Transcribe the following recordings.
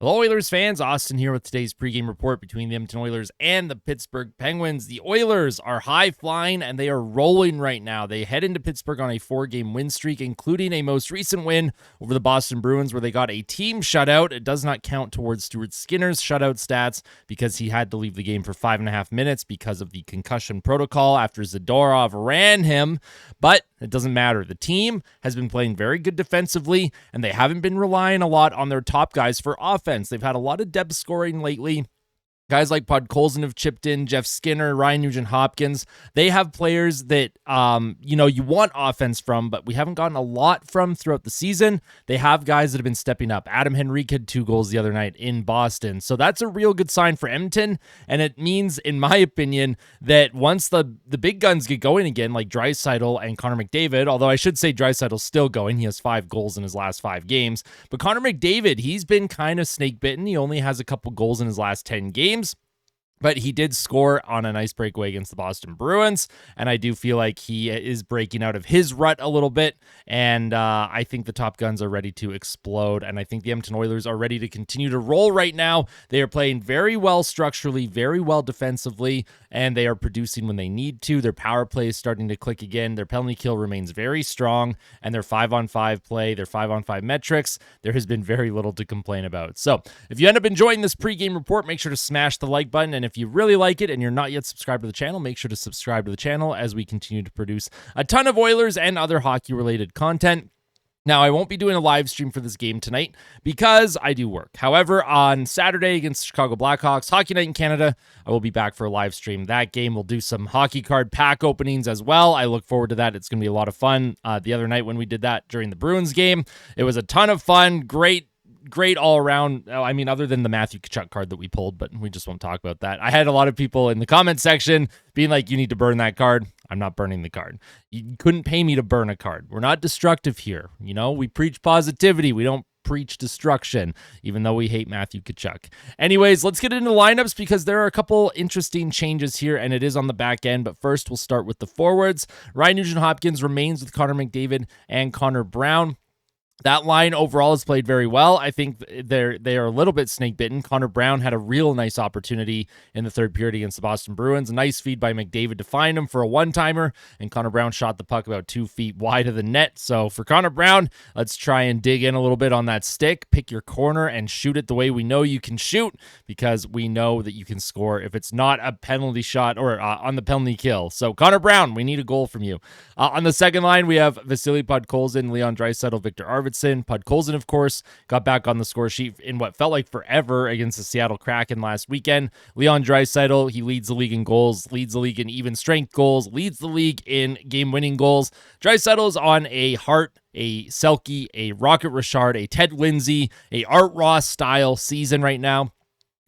Hello, Oilers fans. Austin here with today's pregame report between the Edmonton Oilers and the Pittsburgh Penguins. The Oilers are high flying and they are rolling right now. They head into Pittsburgh on a 4-game win streak, including a most recent win over the Boston Bruins where they got a team shutout. It does not count towards Stuart Skinner's shutout stats because he had to leave the game for 5.5 minutes because of the concussion protocol after Zadorov ran him. But it doesn't matter. The team has been playing very good defensively, and they haven't been relying a lot on their top guys for offense. They've had a lot of depth scoring lately. Guys like Podkolzin have chipped in, Jeff Skinner, Ryan Nugent-Hopkins. They have players that, you want offense from, but we haven't gotten a lot from throughout the season. They have guys that have been stepping up. Adam Henrique had 2 goals the other night in Boston. So that's a real good sign for Edmonton, and it means, in my opinion, that once the big guns get going again, like Draisaitl and Connor McDavid, although I should say Draisaitl's still going. He has 5 goals in his last 5 games. But Connor McDavid, he's been kind of snake-bitten. He only has a couple goals in his last 10 games. But he did score on a nice breakaway against the Boston Bruins, and I do feel like he is breaking out of his rut a little bit, and I think the top guns are ready to explode, and I think the Edmonton Oilers are ready to continue to roll right now. They are playing very well structurally, very well defensively, and they are producing when they need to. Their power play is starting to click again. Their penalty kill remains very strong, and their 5-on-5 play, their 5-on-5 metrics, there has been very little to complain about. So if you end up enjoying this pregame report, make sure to smash the like button, and if you really like it and you're not yet subscribed to the channel, make sure to subscribe to the channel as we continue to produce a ton of Oilers and other hockey-related content. Now, I won't be doing a live stream for this game tonight because I do work. However, on Saturday against the Chicago Blackhawks, Hockey Night in Canada, I will be back for a live stream. That game, we'll do some hockey card pack openings as well. I look forward to that. It's going to be a lot of fun. The other night when we did that during the Bruins game, it was a ton of fun. Great all around. I mean, other than the Matthew Tkachuk card that we pulled, but we just won't talk about that. I had a lot of people in the comment section being like, you need to burn that card. I'm not burning the card. You couldn't pay me to burn a card. We're not destructive here. We preach positivity. We don't preach destruction, even though we hate Matthew Tkachuk. Anyways, let's get into lineups because there are a couple interesting changes here, and it is on the back end. But first, we'll start with the forwards. Ryan Nugent-Hopkins remains with Connor McDavid and Connor Brown. That line overall has played very well. I think they are a little bit snake-bitten. Connor Brown had a real nice opportunity in the third period against the Boston Bruins. A nice feed by McDavid to find him for a one-timer, and Connor Brown shot the puck about 2 feet wide of the net. So for Connor Brown, let's try and dig in a little bit on that stick, pick your corner, and shoot it the way we know you can shoot, because we know that you can score if it's not a penalty shot or on the penalty kill. So Connor Brown, we need a goal from you. On the second line, we have Vasily Podkolzin, Leon Draisaitl, Victor Arvidsson. Podkolzin, of course, got back on the score sheet in what felt like forever against the Seattle Kraken last weekend. Leon Draisaitl, he leads the league in goals, leads the league in even strength goals, leads the league in game-winning goals. Draisaitl's on a Hart, a Selke, a Rocket Richard, a Ted Lindsay, a Art Ross style season right now,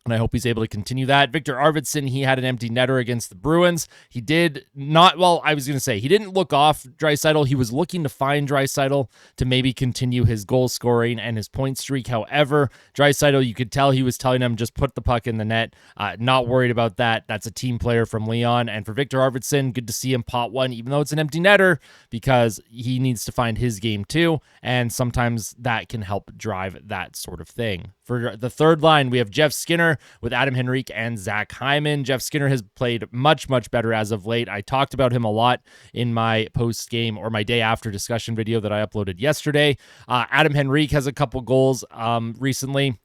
and I hope he's able to continue that. Victor Arvidsson, he had an empty netter against the Bruins. He did not, well, I was going to say, he didn't look off Draisaitl. He was looking to find Draisaitl to maybe continue his goal scoring and his point streak. However, Draisaitl, you could tell he was telling him, just put the puck in the net. Not worried about that. That's a team player from Leon. And for Victor Arvidsson, good to see him pot one, even though it's an empty netter, because he needs to find his game too. And sometimes that can help drive that sort of thing. For the third line, we have Jeff Skinner with Adam Henrique and Zach Hyman. Jeff Skinner has played much, much better as of late. I talked about him a lot in my post-game or my day after discussion video that I uploaded yesterday. Adam Henrique has a couple goals recently.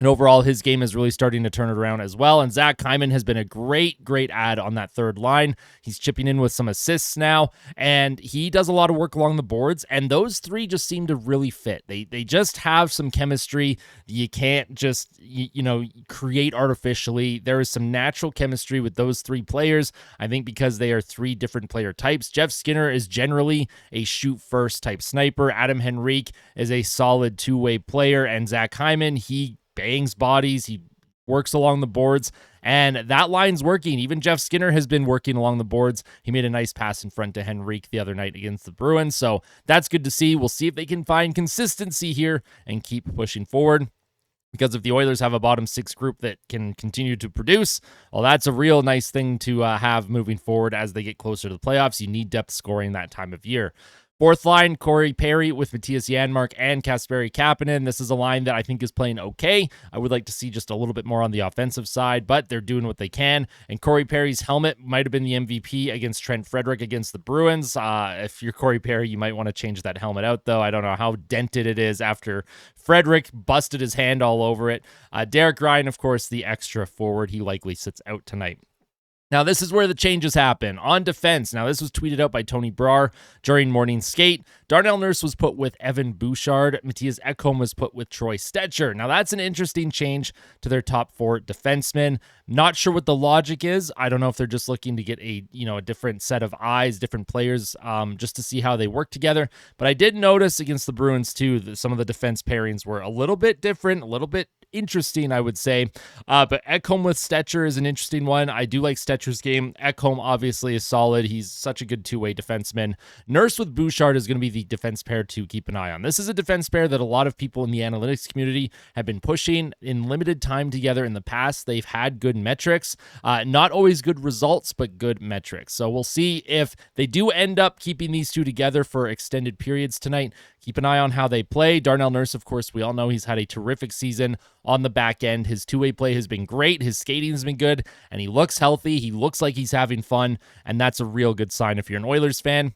And overall, his game is really starting to turn it around as well. And Zach Hyman has been a great add on that third line. He's chipping in with some assists now, and he does a lot of work along the boards. And those three just seem to really fit. They just have some chemistry. You can't just, create artificially. There is some natural chemistry with those three players. I think because they are 3 different player types. Jeff Skinner is generally a shoot-first type sniper. Adam Henrique is a solid 2-way player. And Zach Hyman, he bangs bodies, he works along the boards, and that line's working. Even Jeff Skinner has been working along the boards. He made a nice pass in front to Henrique the other night against the Bruins, so that's good to see. We'll see if they can find consistency here and keep pushing forward. Because if the Oilers have a bottom 6 group that can continue to produce, well, that's a real nice thing to have moving forward as they get closer to the playoffs. You need depth scoring that time of year. Fourth line, Corey Perry with Matthias Janmark and Kasperi Kapanen. This is a line that I think is playing okay. I would like to see just a little bit more on the offensive side, but they're doing what they can. And Corey Perry's helmet might have been the MVP against Trent Frederick against the Bruins. If you're Corey Perry, you might want to change that helmet out, though. I don't know how dented it is after Frederick busted his hand all over it. Derek Ryan, of course, the extra forward. He likely sits out tonight. Now, this is where the changes happen. On defense, now this was tweeted out by Tony Brar during morning skate. Darnell Nurse was put with Evan Bouchard. Matthias Ekholm was put with Troy Stetcher. Now, that's an interesting change to their top four defensemen. Not sure what the logic is. I don't know if they're just looking to get a different set of eyes, different players, just to see how they work together. But I did notice against the Bruins, too, that some of the defense pairings were a little bit different, a little bit interesting, I would say. But Ekholm with Stetcher is an interesting one. I do like Stetcher's game. Ekholm obviously is solid. He's such a good two-way defenseman. Nurse with Bouchard is going to be the defense pair to keep an eye on. This is a defense pair that a lot of people in the analytics community have been pushing in limited time together in the past. They've had good metrics, not always good results, but good metrics. So we'll see if they do end up keeping these two together for extended periods tonight. Keep an eye on how they play. Darnell Nurse, of course, we all know he's had a terrific season on the back end. His two-way play has been great. His skating has been good, and he looks healthy. He looks like he's having fun, and that's a real good sign if you're an Oilers fan.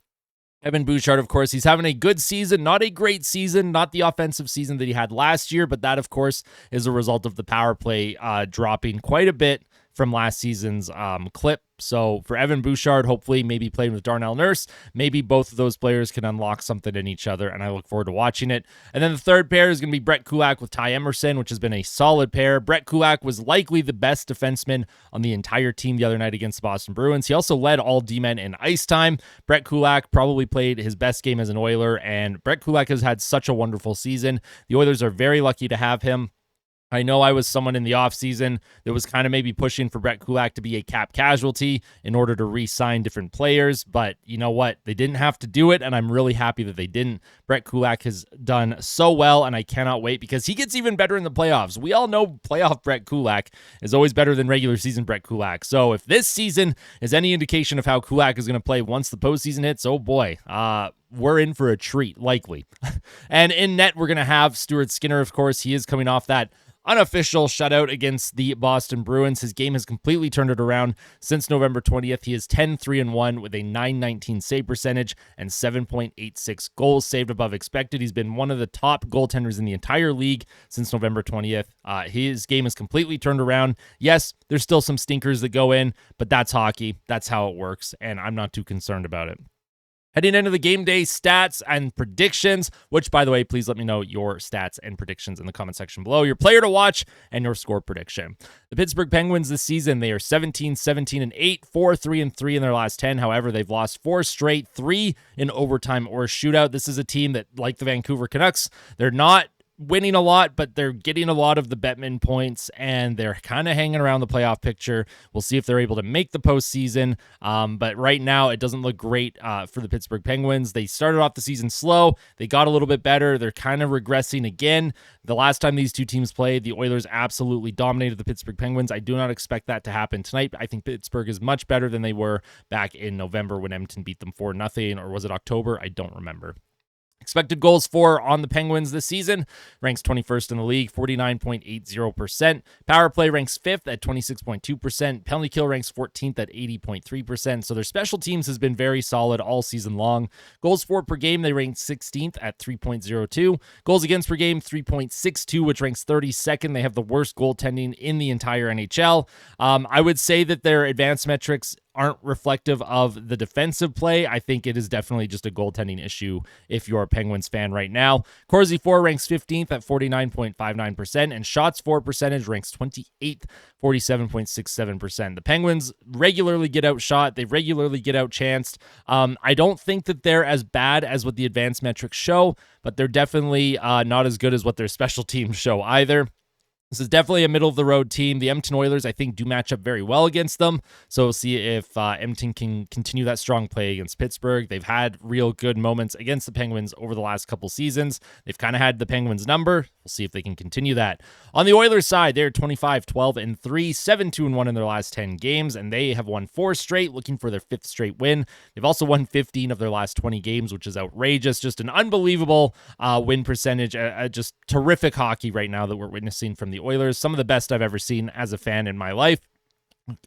Evan Bouchard, of course, he's having a good season, not a great season, not the offensive season that he had last year, but that, of course, is a result of the power play dropping quite a bit from last season's clip. So for Evan Bouchard, hopefully maybe playing with Darnell Nurse, maybe both of those players can unlock something in each other, and I look forward to watching it. And then the third pair is going to be Brett Kulak with Ty Emerson, which has been a solid pair. Brett Kulak was likely the best defenseman on the entire team the other night against the Boston Bruins. He also led all D-men in ice time. Brett Kulak probably played his best game as an Oiler, and Brett Kulak has had such a wonderful season. The Oilers are very lucky to have him. I know I was someone in the offseason that was kind of maybe pushing for Brett Kulak to be a cap casualty in order to re-sign different players, but you know what? They didn't have to do it, and I'm really happy that they didn't. Brett Kulak has done so well, and I cannot wait because he gets even better in the playoffs. We all know playoff Brett Kulak is always better than regular season Brett Kulak. So if this season is any indication of how Kulak is going to play once the postseason hits, oh boy, we're in for a treat, likely. And in net, we're going to have Stuart Skinner, of course. He is coming off that unofficial shutout against the Boston Bruins. His game has completely turned it around since November 20th. He is 10-3-1 with a .919 save percentage and 7.86 goals saved above expected. He's been one of the top goaltenders in the entire league since November 20th. His game is completely turned around. Yes, there's still some stinkers that go in, but that's hockey. That's how it works, and I'm not too concerned about it. Heading into the game day stats and predictions, which, by the way, please let me know your stats and predictions in the comment section below. Your player to watch and your score prediction. The Pittsburgh Penguins this season, they are 17-17-8, 4-3-3 in their last 10. However, they've lost 4 straight, 3 in overtime or shootout. This is a team that, like the Vancouver Canucks, they're not winning a lot, but they're getting a lot of the Bettman points, and they're kind of hanging around the playoff picture. We'll see if they're able to make the postseason, but right now it doesn't look great for the Pittsburgh Penguins. They started off the season slow. They got a little bit better. They're kind of regressing again. The last time these two teams played, the Oilers absolutely dominated the Pittsburgh Penguins. I do not expect that to happen tonight. I think Pittsburgh is much better than they were back in November when Edmonton beat them 4-0, or was it October? I don't remember. Expected goals for on the Penguins this season ranks 21st in the league, 49.80%. Power play ranks 5th at 26.2%. Penalty kill ranks 14th at 80.3%. So their special teams has been very solid all season long. Goals for per game, they rank 16th at 3.02. Goals against per game, 3.62, which ranks 32nd. They have the worst goaltending in the entire NHL. I would say that their advanced metrics aren't reflective of the defensive play. I think it is definitely just a goaltending issue if you're a Penguins fan right now. Corsi 4 ranks 15th at 49.59%, and shots for percentage ranks 28th, 47.67%. The Penguins regularly get outshot. They regularly get outchanced. I don't think that they're as bad as what the advanced metrics show, but they're definitely not as good as what their special teams show either. This is definitely a middle-of-the-road team. The Edmonton Oilers, I think, do match up very well against them. So we'll see if Edmonton can continue that strong play against Pittsburgh. They've had real good moments against the Penguins over the last couple seasons. They've kind of had the Penguins' number. We'll see if they can continue that. On the Oilers side, they're 25-12-3, 7-2-1 in their last 10 games, and they have won 4 straight, looking for their 5th straight win. They've also won 15 of their last 20 games, which is outrageous. Just an unbelievable win percentage. Just terrific hockey right now that we're witnessing from the Oilers. Some of the best I've ever seen as a fan in my life.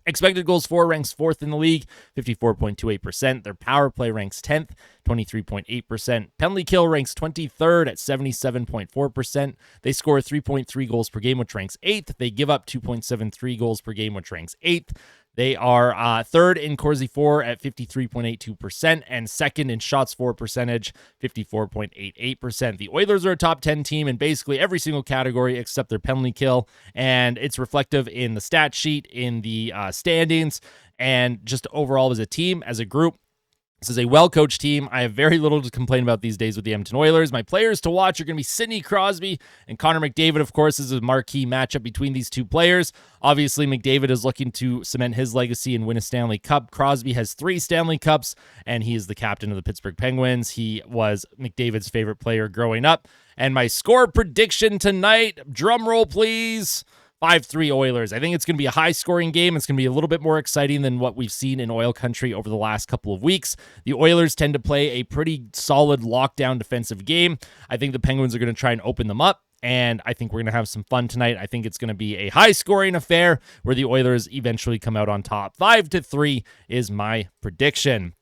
Expected goals for ranks 4th in the league, 54.28%. Their power play ranks 10th, 23.8%. Penalty kill ranks 23rd at 77.4%. They score 3.3 goals per game, which ranks 8th. They give up 2.73 goals per game, which ranks 8th. They are 3rd in Corsi for at 53.82% and 2nd in shots for percentage, 54.88%. The Oilers are a top 10 team in basically every single category except their penalty kill, and it's reflective in the stat sheet, in the standings, and just overall as a team, as a group. This is a well-coached team. I have very little to complain about these days with the Edmonton Oilers. My players to watch are going to be Sidney Crosby and Connor McDavid. Of course, this is a marquee matchup between these two players. Obviously, McDavid is looking to cement his legacy and win a Stanley Cup. Crosby has 3 Stanley Cups, and he is the captain of the Pittsburgh Penguins. He was McDavid's favorite player growing up. And my score prediction tonight, drum roll please, 5-3 Oilers. I think it's going to be a high-scoring game. It's going to be a little bit more exciting than what we've seen in Oil Country over the last couple of weeks. The Oilers tend to play a pretty solid lockdown defensive game. I think the Penguins are going to try and open them up, and I think we're going to have some fun tonight. I think it's going to be a high-scoring affair where the Oilers eventually come out on top. 5-3 is my prediction.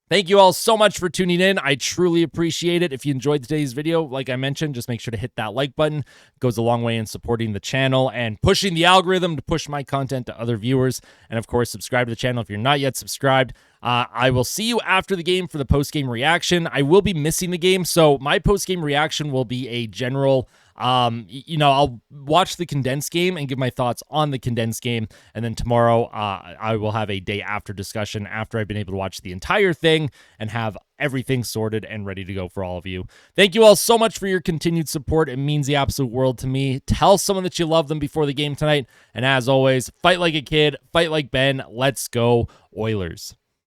Thank you all so much for tuning in. I truly appreciate it. If you enjoyed today's video, like I mentioned, just make sure to hit that like button. It goes a long way in supporting the channel and pushing the algorithm to push my content to other viewers. And of course, subscribe to the channel if you're not yet subscribed. I will see you after the game for the post-game reaction. I will be missing the game, so my post-game reaction will be a general, I'll watch the condensed game and give my thoughts on the condensed game, and then tomorrow I will have a day after discussion after I've been able to watch the entire thing and have everything sorted and ready to go for all of you. Thank you all so much for your continued support. It means the absolute world to me. Tell someone that you love them before the game tonight, and as always, fight like a kid, fight like Ben. Let's go Oilers.